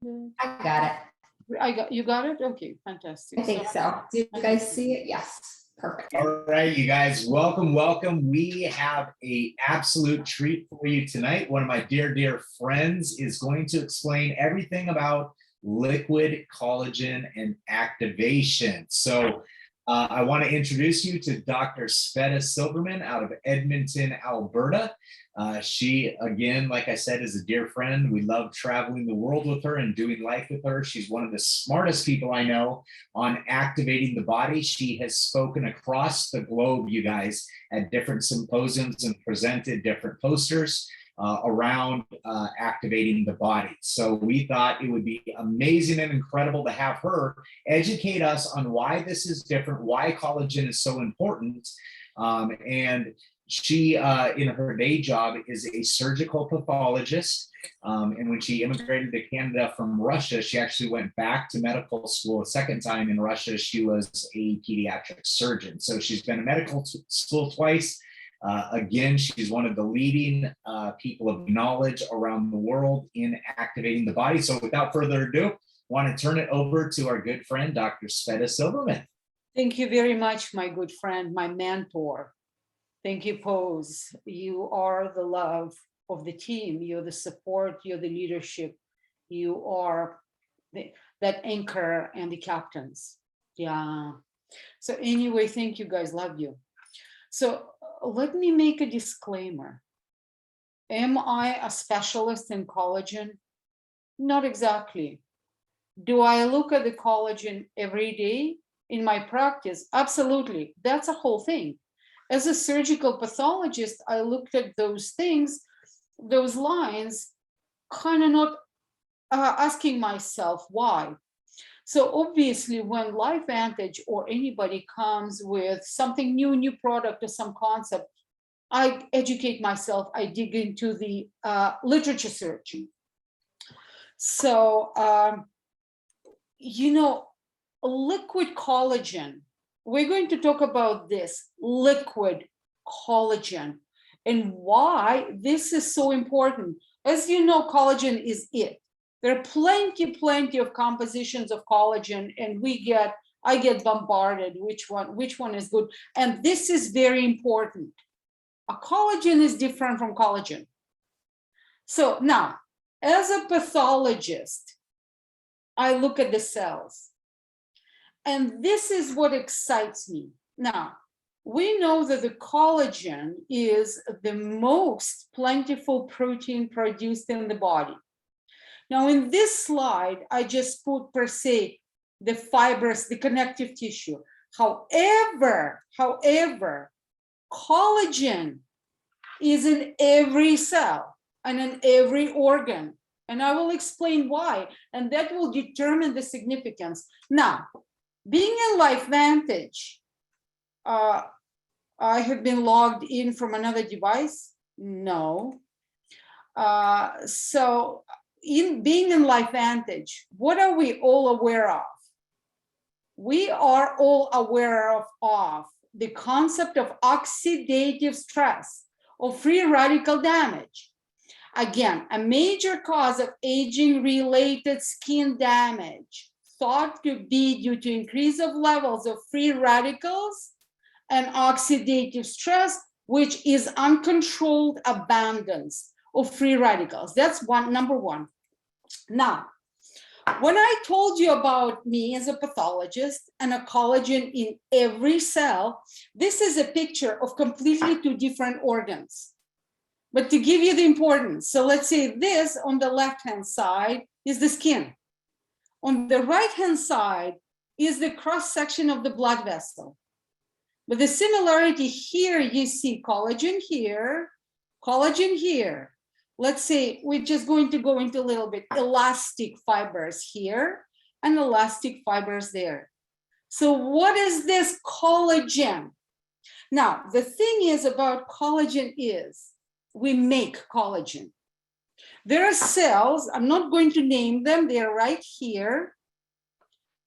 I got it. You got it? Okay, fantastic. I think so. Do you guys see it? Yes. Perfect. All right, you guys, welcome, welcome. We have a absolute treat for you tonight. One of my dear friends is going to explain everything about liquid collagen and activation. So I want to introduce you to Dr. Sveta Silverman out of Edmonton, Alberta. She, again, like I said, is a dear friend. We love traveling the world with her and doing life with her. She's one of the smartest people I know on activating the body. She has spoken across the globe, you guys, at different symposiums and presented different posters around activating the body. So we thought it would be amazing and incredible to have her educate us on why this is different, why collagen is so important. And she, in her day job, is a surgical pathologist. And when she immigrated to Canada from Russia, she actually went back to medical school a second time in Russia. She was a pediatric surgeon. So she's been in medical school twice. Again, she's one of the leading people of knowledge around the world in activating the body. So without further ado, I want to turn it over to our good friend, Dr. Sveta Silverman. Thank you very much, my good friend, my mentor. Thank you, Pose. You are the love of the team. You're the support, you're the leadership. You are that anchor and the captains. Yeah. So anyway, thank you guys, love you. So let me make a disclaimer. Am I a specialist in collagen? Not exactly. Do I look at the collagen every day in my practice? Absolutely. That's a whole thing. As a surgical pathologist, I looked at those things, those lines, kind of not asking myself why. So obviously when LifeVantage or anybody comes with something new product or some concept, I educate myself, I dig into the literature search. So, liquid collagen, we're going to talk about this liquid collagen and why this is so important. As you know, collagen is it. There are plenty of compositions of collagen, and I get bombarded which one is good. And this is very important. A collagen is different from collagen. So now, as a pathologist, I look at the cells. And this is what excites me. Now, we know that the collagen is the most plentiful protein produced in the body. Now, in this slide, I just put per se the fibers, the connective tissue. However, collagen is in every cell and in every organ. And I will explain why, and that will determine the significance. Now, being in LifeVantage, I have been logged in from another device? No. So being in LifeVantage, what are we all aware of? We are all aware of the concept of oxidative stress or free radical damage. Again, a major cause of aging-related skin damage, thought to be due to increase of levels of free radicals and oxidative stress, which is uncontrolled abundance of free radicals. That's number one. Now, when I told you about me as a pathologist and a collagen in every cell, this is a picture of completely two different organs. But to give you the importance, so let's say this on the left-hand side is the skin. On the right-hand side is the cross-section of the blood vessel. But the similarity here, you see collagen here. Let's say we're just going to go into a little bit elastic fibers here and elastic fibers there. So what is this collagen? Now, the thing is about collagen is we make collagen. There are cells, I'm not going to name them, they're right here.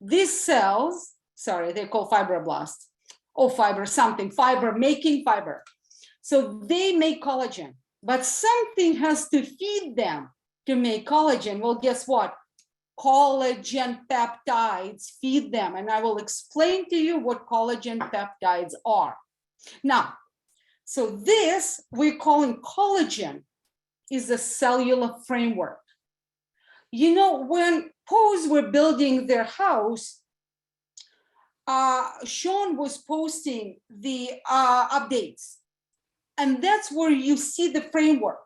These cells, sorry, they're called fibroblasts. Fiber, making fiber. So they make collagen, but something has to feed them to make collagen. Well, guess what? collagen peptides feed them. And I will explain to you what collagen peptides are. Now, so this we're calling collagen is a cellular framework. You know, when Pose were building their house, Sean was posting the updates, and that's where you see the framework.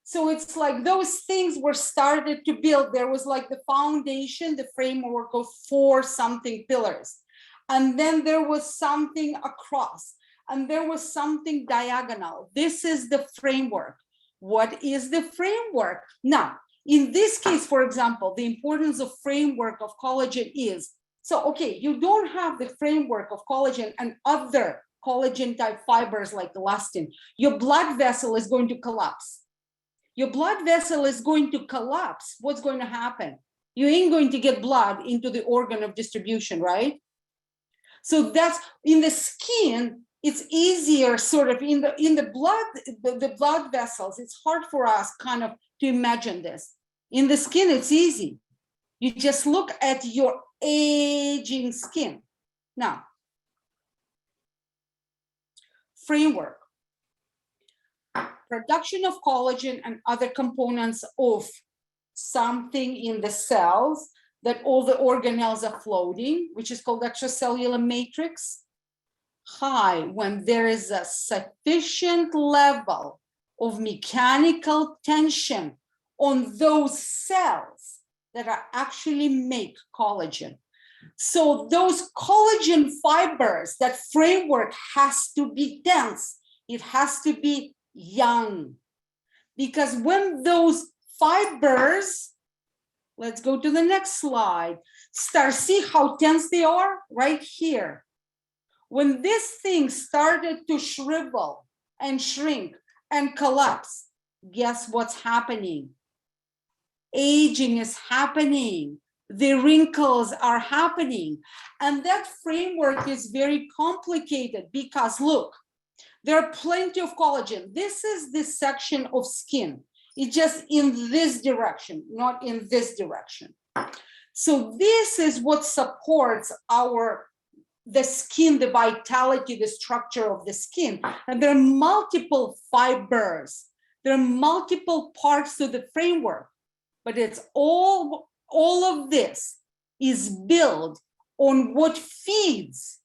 So it's like those things were started to build. There was like the foundation, the framework of 4 something pillars. And then there was something across, and there was something diagonal. This is the framework. What is the framework? Now, in this case, for example, the importance of framework of collagen is, so, okay, you don't have the framework of collagen and other collagen type fibers like elastin. Your blood vessel is going to collapse. Your blood vessel is going to collapse. What's going to happen? You ain't going to get blood into the organ of distribution, right? So that's in the skin, it's easier sort of in the blood, the blood vessels, it's hard for us kind of to imagine this. In the skin, it's easy. You just look at your aging skin. Now, framework. Production of collagen and other components of something in the cells that all the organelles are floating, which is called extracellular matrix, high when there is a sufficient level of mechanical tension on those cells that are actually make collagen. So those collagen fibers, that framework has to be dense. It has to be young, because when those fibers, let's go to the next slide, start, see how tense they are right here. When this thing started to shrivel and shrink and collapse, guess what's happening? Aging is happening. The wrinkles are happening. And that framework is very complicated because look, there are plenty of collagen. This is the section of skin. It's just in this direction, not in this direction. So this is what supports the skin, the vitality, the structure of the skin. And there are multiple fibers. There are multiple parts to the framework, but it's all of this is built on what feeds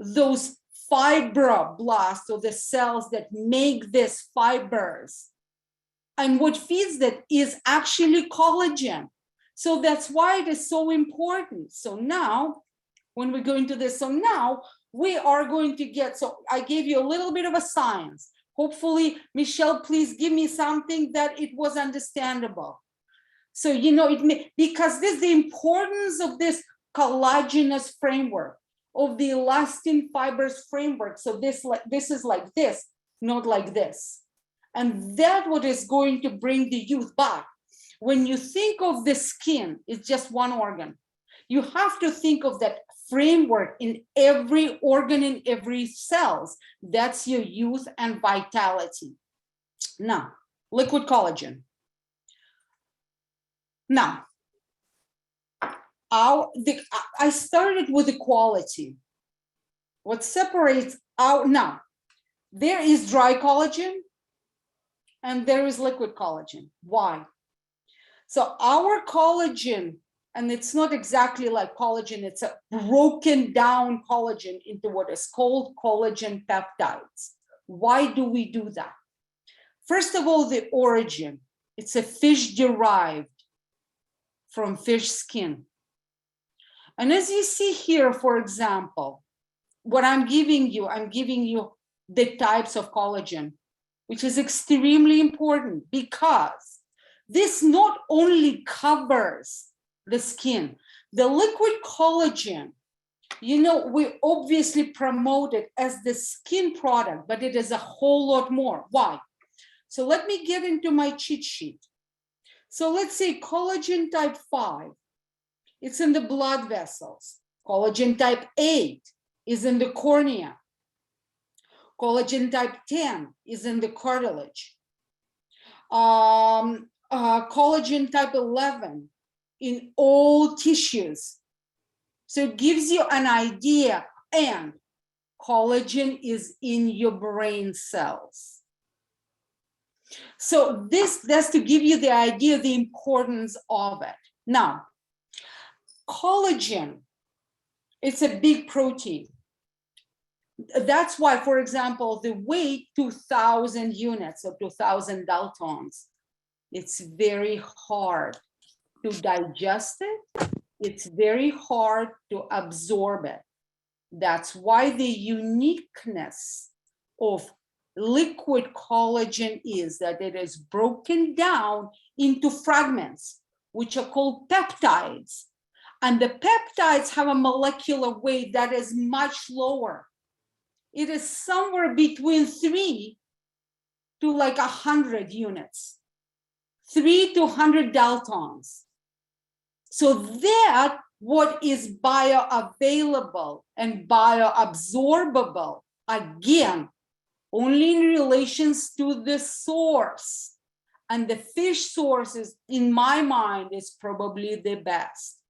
those fibroblasts, or the cells that make these fibers. And what feeds that is actually collagen. So that's why it is so important. So now, when we go into this, so now we are going to get, so I gave you a little bit of a science. Hopefully, Michelle, please give me something that it was understandable. So, you know, because this is the importance of this collagenous framework, of the elastin fibers framework. So this is like this, not like this. And that what is going to bring the youth back. When you think of the skin, it's just one organ. You have to think of that framework in every organ, in every cells. That's your youth and vitality. Now, liquid collagen. Now, I started with the quality. What separates out now, there is dry collagen and there is liquid collagen. Why? So our collagen, and it's not exactly like collagen, it's a broken down collagen into what is called collagen peptides. Why do we do that? First of all, the origin, it's a fish derived from fish skin. And as you see here, for example, what I'm giving you the types of collagen, which is extremely important because this not only covers the skin, the liquid collagen, you know, we obviously promote it as the skin product, but it is a whole lot more. Why? So let me get into my cheat sheet. So let's say collagen type 5. It's in the blood vessels. Collagen type 8 is in the cornea. Collagen type 10 is in the cartilage. Collagen type 11 in all tissues. So it gives you an idea, and collagen is in your brain cells. So that's to give you the idea, the importance of it. Now, collagen, it's a big protein. That's why, for example, the weight 2,000 units or 2,000 Daltons, it's very hard to digest it. It's very hard to absorb it. That's why the uniqueness of liquid collagen is that it is broken down into fragments, which are called peptides. And the peptides have a molecular weight that is much lower. It is somewhere between 3 to like 100 units, 3 to 100 Daltons. So that what is bioavailable and bioabsorbable, again, only in relations to the source. And the fish sources, in my mind, is probably the best.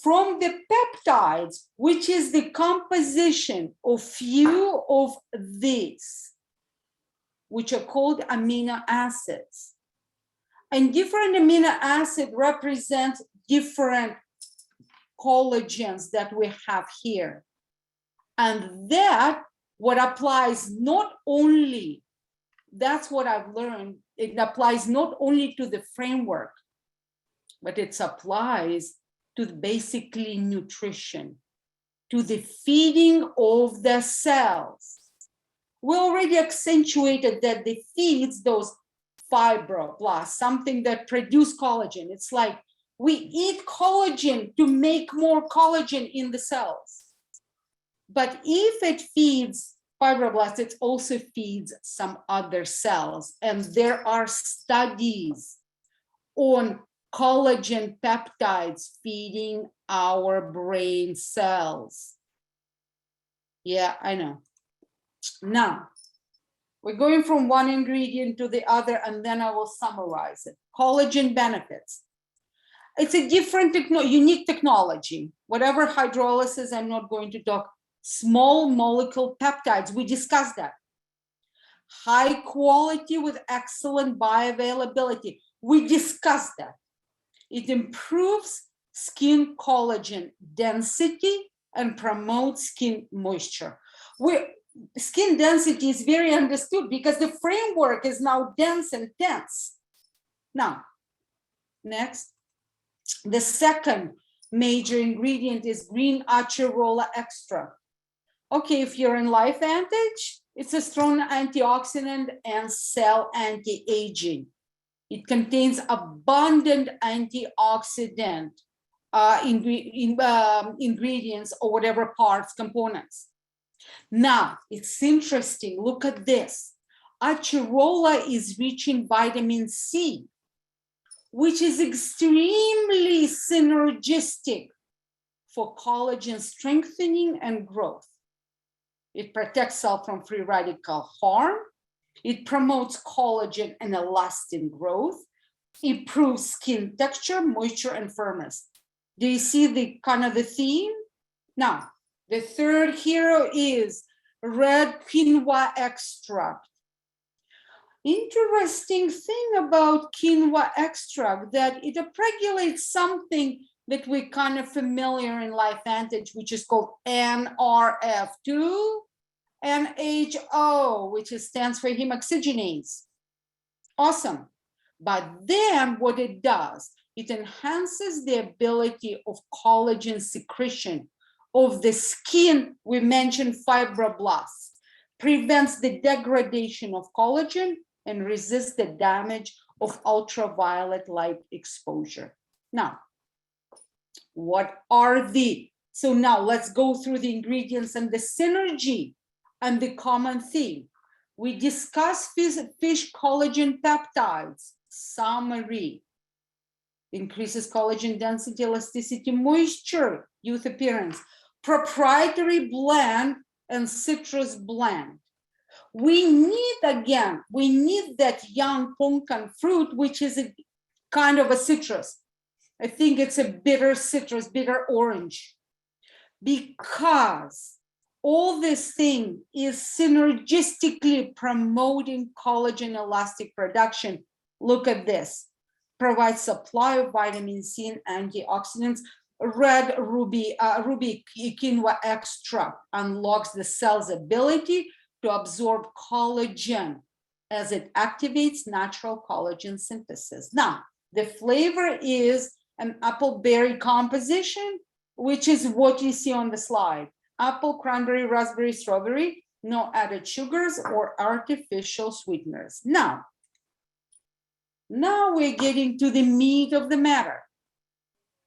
From the peptides, which is the composition of few of these, which are called amino acids. And different amino acid represents different collagens that we have here. And that what applies not only, that's what I've learned, it applies not only to the framework, but it applies to basically nutrition, to the feeding of the cells. We already accentuated that the feeds those fibroblasts, something that produce collagen. It's like we eat collagen to make more collagen in the cells. But if it feeds fibroblasts, it also feeds some other cells. And there are studies on collagen peptides feeding our brain cells. Yeah, I know. Now, we're going from one ingredient to the other, and then I will summarize it. Collagen benefits. It's a different, unique technology. Whatever hydrolysis, I'm not going to talk. Small molecule peptides, we discussed that. High quality with excellent bioavailability, we discussed that. It improves skin collagen density and promotes skin moisture. Skin density is very understood because the framework is now dense and tense. Now, next, the second major ingredient is green acerola extract. Okay, if you're in LifeVantage, it's a strong antioxidant and cell anti-aging. It contains abundant antioxidant ingredients or whatever parts, components. Now, it's interesting. Look at this. Acerola is rich in vitamin C, which is extremely synergistic for collagen strengthening and growth. It protects cell from free radical harm. It promotes collagen and elastin growth. It improves skin texture, moisture, and firmness. Do you see the kind of the theme? Now, the third hero is red quinoa extract. Interesting thing about quinoa extract that it upregulates something that we're kind of familiar in LifeVantage, which is called NRF2 NHO, which stands for hemoxygenase. Awesome. But then what it does, it enhances the ability of collagen secretion of the skin. We mentioned fibroblasts, prevents the degradation of collagen and resists the damage of ultraviolet light exposure. Now, what are the, so now let's go through the ingredients and the synergy and the common theme. We discuss fish collagen peptides, summary. Increases collagen density, elasticity, moisture, youth appearance, proprietary blend and citrus blend. We need, again, we need that young pumpkin fruit, which is a kind of a citrus. I think it's a bitter citrus, bitter orange, because all this thing is synergistically promoting collagen elastic production. Look at this. Provides supply of vitamin C and antioxidants. Red ruby quinoa extract unlocks the cell's ability to absorb collagen as it activates natural collagen synthesis. Now, the flavor is an apple berry composition, which is what you see on the slide. Apple, cranberry, raspberry, strawberry, no added sugars or artificial sweeteners. Now we're getting to the meat of the matter.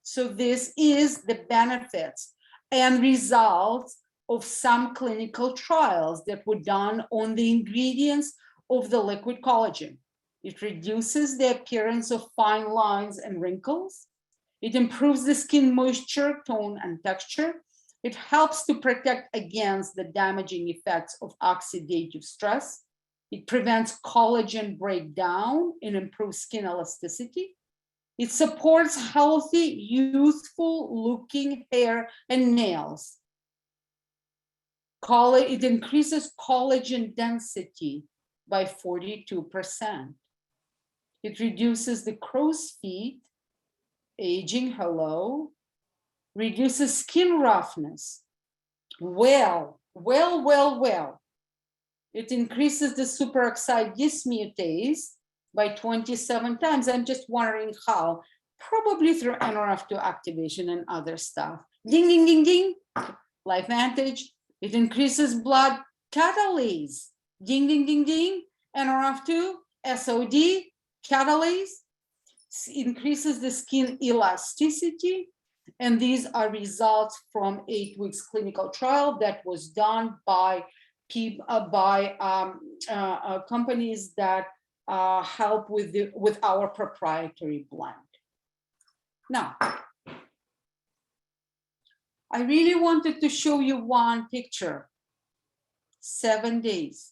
So this is the benefits and results of some clinical trials that were done on the ingredients of the liquid collagen. It reduces the appearance of fine lines and wrinkles. It improves the skin moisture, tone, and texture. It helps to protect against the damaging effects of oxidative stress. It prevents collagen breakdown and improves skin elasticity. It supports healthy, youthful-looking hair and nails. It increases collagen density by 42%. It reduces the crow's feet, aging, hello, reduces skin roughness. Well. It increases the superoxide dismutase by 27 times. I'm just wondering how. Probably through NRF2 activation and other stuff. Ding, ding, ding, ding. LifeVantage. It increases blood catalase. Ding, ding, ding, ding. NRF2, SOD, catalase. Increases the skin elasticity. And these are results from 8 weeks clinical trial that was done by companies that help with our proprietary blend. Now, I really wanted to show you one picture. 7 days.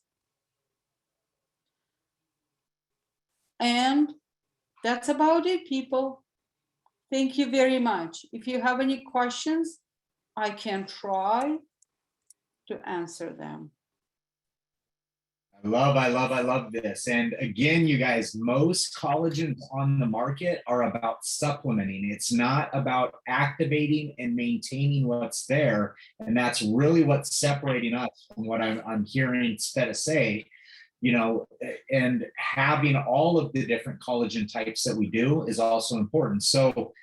And that's about it, people. Thank you very much. If you have any questions, I can try to answer them. I love this. And again, you guys, most collagens on the market are about supplementing. It's not about activating and maintaining what's there. And that's really what's separating us from what I'm hearing Sveta say, you know, and having all of the different collagen types that we do is also important. So,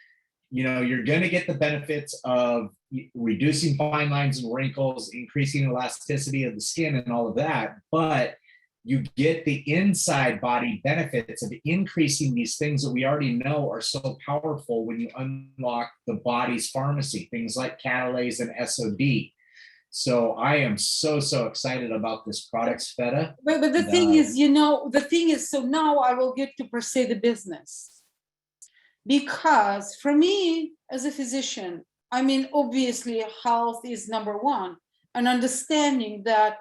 you know, you're going to get the benefits of reducing fine lines and wrinkles, increasing elasticity of the skin and all of that, but you get the inside body benefits of increasing these things that we already know are so powerful when you unlock the body's pharmacy, things like catalase and SOD. So I am so excited about this product, Sveta. But the thing is, you know, so now I will get to per se the business. Because for me as a physician, I mean, obviously health is number one, and understanding that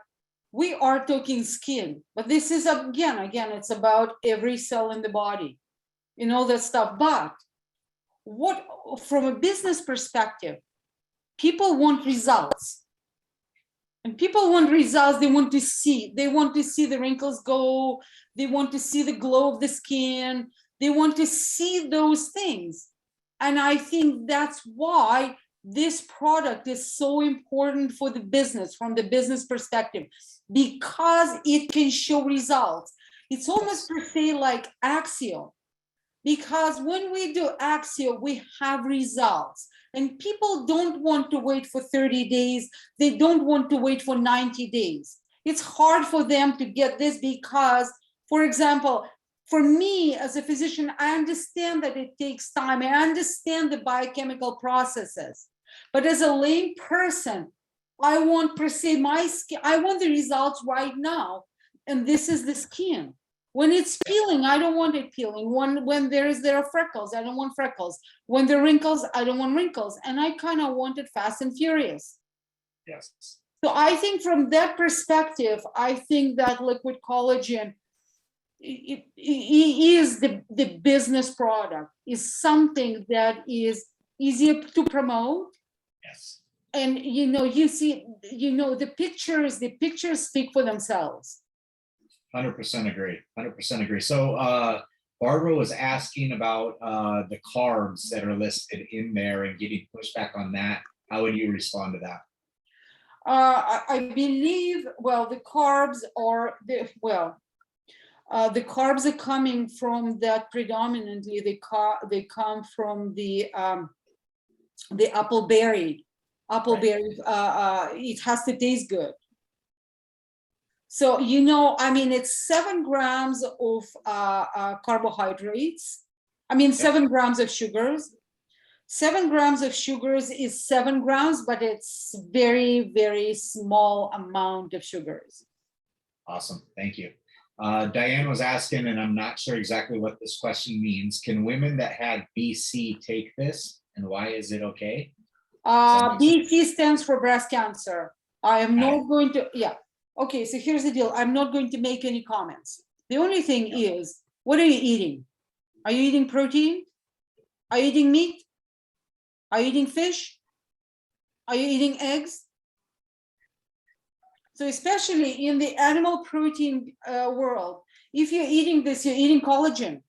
we are talking skin, but this is again, it's about every cell in the body, you know, that stuff. But what, from a business perspective, people want results. And people want results. They want to see the wrinkles go. They want to see the glow of the skin. They want to see those things. And I think that's why this product is so important for the business, from the business perspective, because it can show results. It's almost per se like Axial, because when we do Axial, we have results. And people don't want to wait for 30 days. They don't want to wait for 90 days. It's hard for them to get this because, for example, for me as a physician, I understand that it takes time. I understand the biochemical processes. But as a lay person, I want per se my skin, I want the results right now. And this is the skin. When it's peeling, I don't want it peeling. When there are freckles, I don't want freckles. When there are wrinkles, I don't want wrinkles. And I kind of want it fast and furious. Yes. So I think from that perspective, I think that liquid collagen is the business product, is something that is easier to promote. Yes. And you see, the pictures speak for themselves. 100% agree. 100% agree. So Barbara was asking about the carbs that are listed in there and getting pushback on that. How would you respond to that? I believe, well, the carbs are are coming from that predominantly. They come from the apple berry. It has to taste good. So, I mean, it's 7 grams of carbohydrates. I mean, 7 grams of sugars. 7 grams of sugars is 7 grams, but it's very, very small amount of sugars. Awesome. Thank you. Diane was asking, and I'm not sure exactly what this question means. Can women that had BC take this, and why is it okay? BC stands for breast cancer. I am not going to, Okay, so here's the deal. I'm not going to make any comments. The only thing is, what are you eating? Are you eating protein? Are you eating meat? Are you eating fish? Are you eating eggs? So especially in the animal protein world, if you're eating this, you're eating collagen.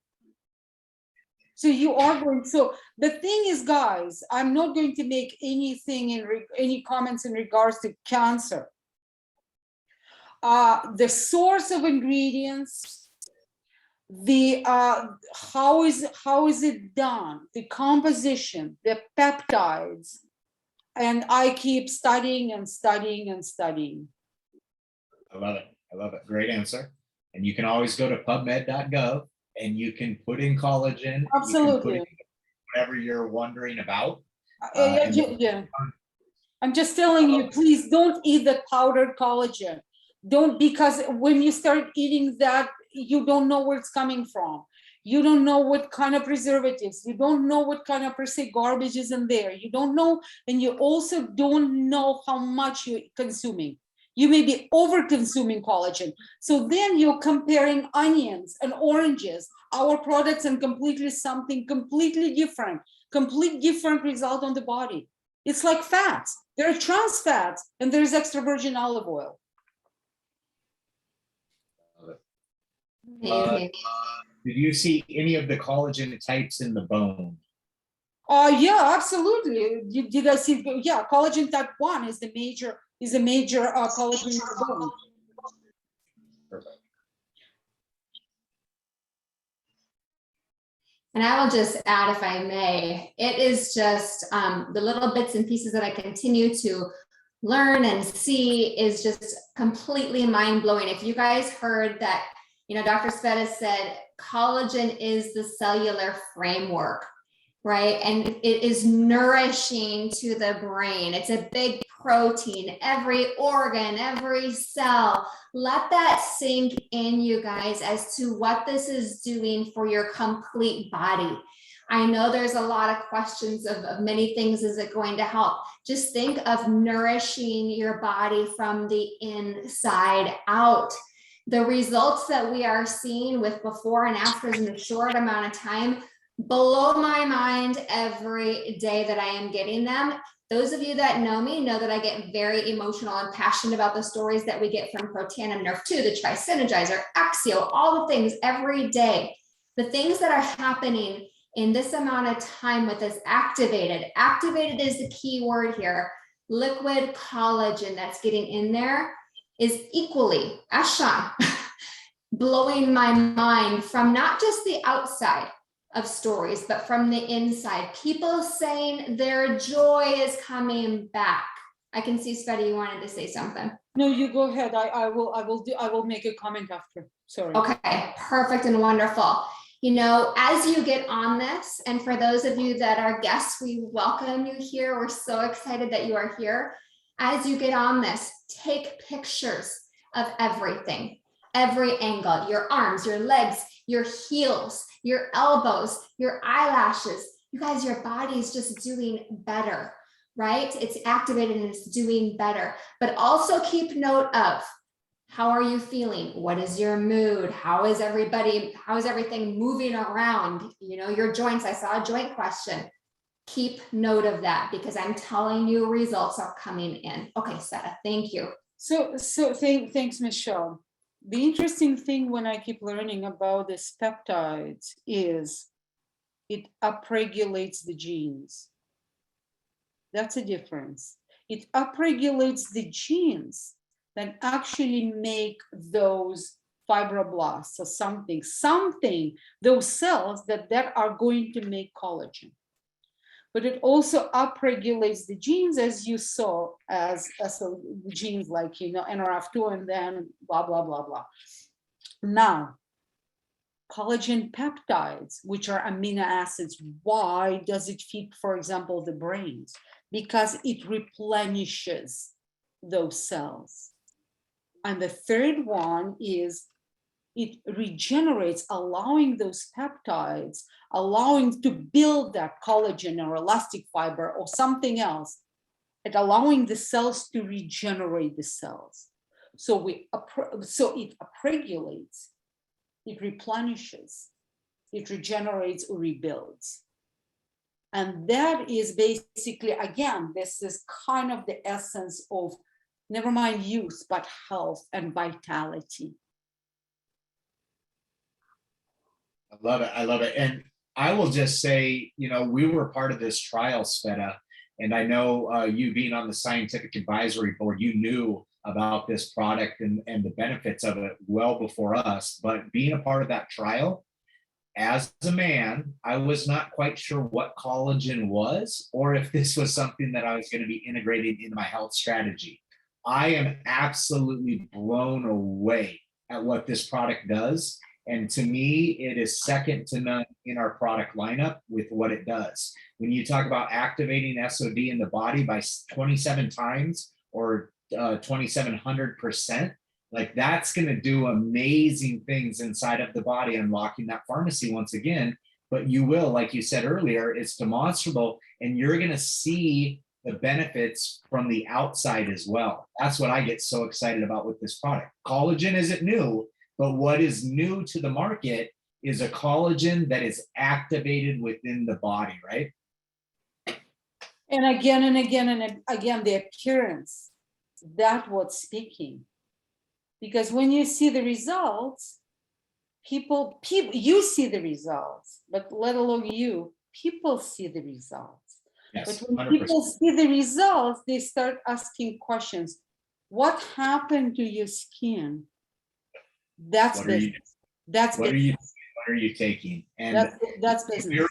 So you are going, so the thing is, guys, I'm not going to make any comments in regards to cancer. The source of ingredients, the how is it done, the composition, the peptides, and I keep studying and studying and studying. I love it. I love it. Great answer. And you can always go to pubmed.gov and you can put in collagen. Absolutely. You can put in whatever you're wondering about. I'm just telling you, please don't eat the powdered collagen. Don't, because when you start eating that, you don't know where it's coming from. You don't know what kind of preservatives. You don't know what kind of per se garbage is in there. You don't know, and you also don't know how much you're consuming. You may be over consuming collagen. So then you're comparing onions and oranges, our products, and something completely different result on the body. It's like fats. There are trans fats and there's extra virgin olive oil. Amazing. Did you see any of the collagen types in the bone? Yeah, absolutely. Did I see? Yeah, collagen type 1 is a major collagen in the bone. Perfect. And I will just add, if I may, it is just the little bits and pieces that I continue to learn and see is just completely mind-blowing. If you guys heard that, Dr. Sveta said collagen is the cellular framework, right? And it is nourishing to the brain. It's a big protein, every organ, every cell. Let that sink in, you guys, as to what this is doing for your complete body. I know there's a lot of questions of many things. Is it going to help? Just think of nourishing your body from the inside out. The results that we are seeing with before and afters in a short amount of time blow my mind every day that I am getting them. Those of you that know me know that I get very emotional and passionate about the stories that we get from Protandim Nerve 2, the Tri-Synergizer, Axio, all the things every day. The things that are happening in this amount of time with this activated is the key word here. Liquid collagen that's getting in there is equally, as Sean, blowing my mind from not just the outside of stories, but from the inside. People saying their joy is coming back. I can see, Sveta, you wanted to say something. No, you go ahead. I will make a comment after. Sorry. Okay, perfect and wonderful. As you get on this, and for those of you that are guests, we welcome you here. We're so excited that you are here. As you get on this, take pictures of everything, every angle, your arms, your legs, your heels, your elbows, your eyelashes. You guys, your body is just doing better, right? It's activated and it's doing better. But also keep note of How are you feeling? What is your mood? How is everything moving around? You know, your joints. I saw a joint question. Keep note of that because I'm telling you results are coming in. Okay, Sveta, thank you. Thanks, Michelle. The interesting thing when I keep learning about this peptides is it upregulates the genes. That's a difference. It upregulates the genes that actually make those fibroblasts or something, those cells that are going to make collagen. But it also upregulates the genes, as you saw, as genes like, you know, NRF2 and then blah, blah, blah, blah. Now, collagen peptides, which are amino acids, why does it feed, for example, the brains? Because it replenishes those cells. And the third one is it regenerates, allowing those peptides, allowing to build that collagen or elastic fiber or something else, and allowing the cells to regenerate the cells. So it upregulates, it replenishes, it regenerates or rebuilds. And that is basically, again, this is kind of the essence of, never mind youth, but health and vitality. I love it. I love it. And I will just say, you know, we were part of this trial, Sveta, and I know you being on the scientific advisory board, you knew about this product and the benefits of it well before us. But being a part of that trial, as a man, I was not quite sure what collagen was or if this was something that I was going to be integrating into my health strategy. I am absolutely blown away at what this product does. And to me, it is second to none in our product lineup with what it does. When you talk about activating SOD in the body by 27 times or 2,700%, like that's going to do amazing things inside of the body, unlocking that pharmacy once again. But you will, like you said earlier, it's demonstrable and you're going to see the benefits from the outside as well. That's what I get so excited about with this product. Collagen isn't new, but what is new to the market is a collagen that is activated within the body, right? And again and again and again, the appearance, that's what's speaking. Because when you see the results, people, you see the results, but let alone you, people see the results. Yes, but when 100%. people see the results, they start asking questions. What happened to your skin? That's business. That's what business. What are you taking? And that's business.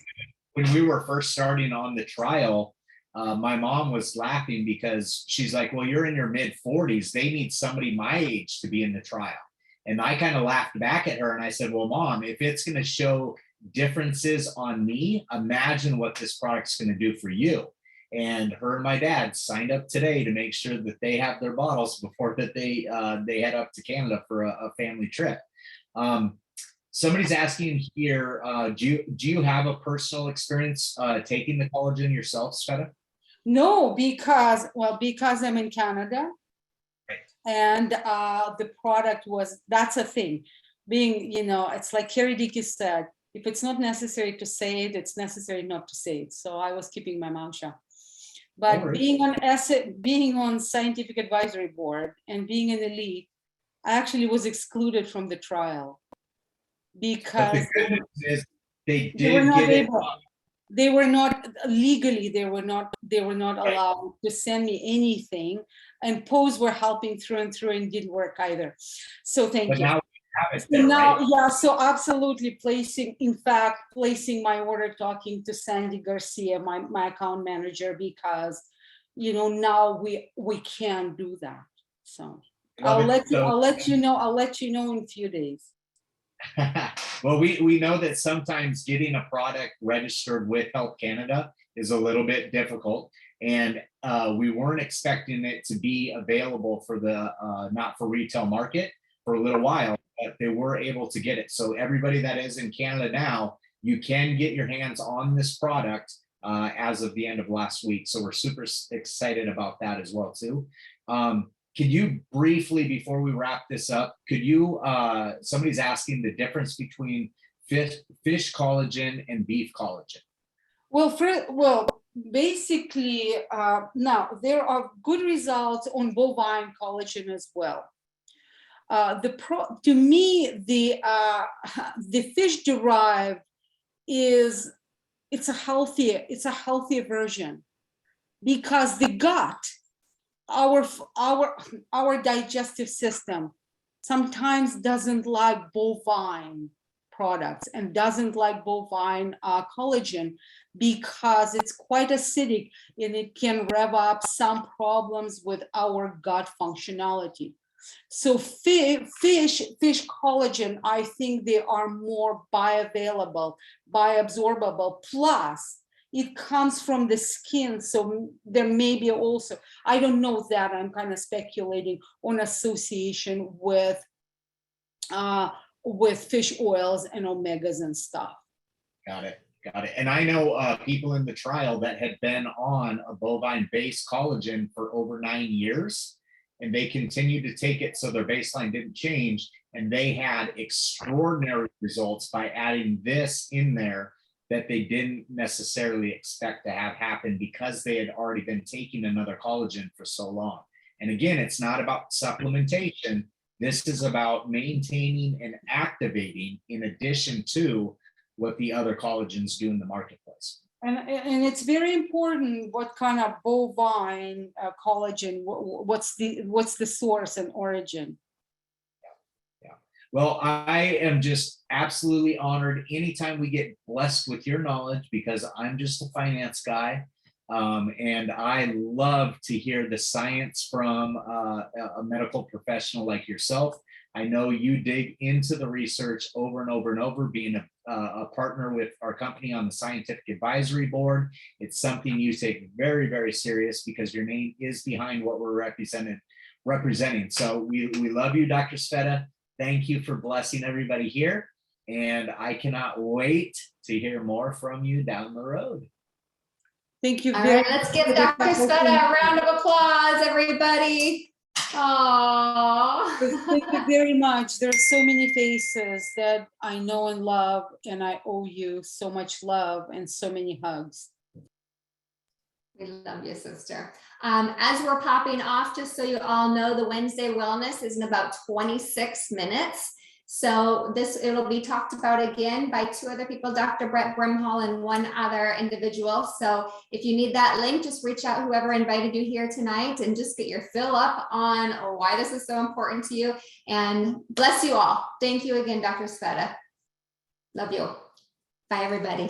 When we were first starting on the trial, my mom was laughing because she's like, well, you're in your mid 40s. They need somebody my age to be in the trial. And I kind of laughed back at her and I said, well, Mom, if it's going to show differences on me, imagine what this product's going to do for you. And her and my dad signed up today to make sure that they have their bottles before that they head up to Canada for a family trip. Somebody's asking here, do you have a personal experience taking the collagen yourself, Sveta? No, because I'm in Canada, right. And the product was, that's a thing. Being, you know, it's like Carrie Dickey said, if it's not necessary to say it, it's necessary not to say it. So I was keeping my mouth shut. But being on scientific advisory board and being an elite, I actually was excluded from the trial because they were not legally, they were not allowed to send me anything, and Pose were helping through and didn't work either. So thank you. Yeah, so absolutely placing my order, talking to Sandy Garcia, my account manager, because you know now we can do that. So I'll let you know in a few days. Well, we know that sometimes getting a product registered with Health Canada is a little bit difficult, and we weren't expecting it to be available for the not for retail market for a little while, but they were able to get it. So everybody that is in Canada now, you can get your hands on this product as of the end of last week. So we're super excited about that as well too. Could you briefly, before we wrap this up, could you, somebody's asking the difference between fish collagen and beef collagen? Well, basically, now there are good results on bovine collagen as well. To me, the fish derived it's a healthier version, because the gut, our digestive system sometimes doesn't like bovine products and doesn't like bovine collagen, because it's quite acidic and it can rev up some problems with our gut functionality. So fish collagen, I think they are more bioavailable, bioabsorbable, plus it comes from the skin. So there may be also, I don't know that, I'm kind of speculating on association with fish oils and omegas and stuff. Got it. And I know people in the trial that had been on a bovine-based collagen for over 9 years, and they continued to take it, so their baseline didn't change, and they had extraordinary results by adding this in there that they didn't necessarily expect to have happen, because they had already been taking another collagen for so long. And again, it's not about supplementation. This is about maintaining and activating, in addition to what the other collagens do in the marketplace. And it's very important what kind of bovine collagen, what's the source and origin. Yeah. Well, I am just absolutely honored anytime we get blessed with your knowledge, because I'm just a finance guy. And I love to hear the science from a medical professional like yourself. I know you dig into the research over and over and over, being a partner with our company on the scientific advisory board. It's something you take very, very serious, because your name is behind what we're representing. So we love you, Dr. Sveta. Thank you for blessing everybody here. And I cannot wait to hear more from you down the road. Thank you. All right, let's give Dr. Sveta a round of applause, everybody. Aww. Thank you very much. There's so many faces that I know and love, and I owe you so much love and so many hugs. We love you, sister. As we're popping off, just so you all know, the Wednesday Wellness is in about 26 minutes. So it'll be talked about again by 2 other people, Dr. Brett Brimhall and 1 other individual. So if you need that link, just reach out whoever invited you here tonight and just get your fill up on why this is so important to you. And bless you all. Thank you again, Dr. Sveta. Love you. Bye, everybody.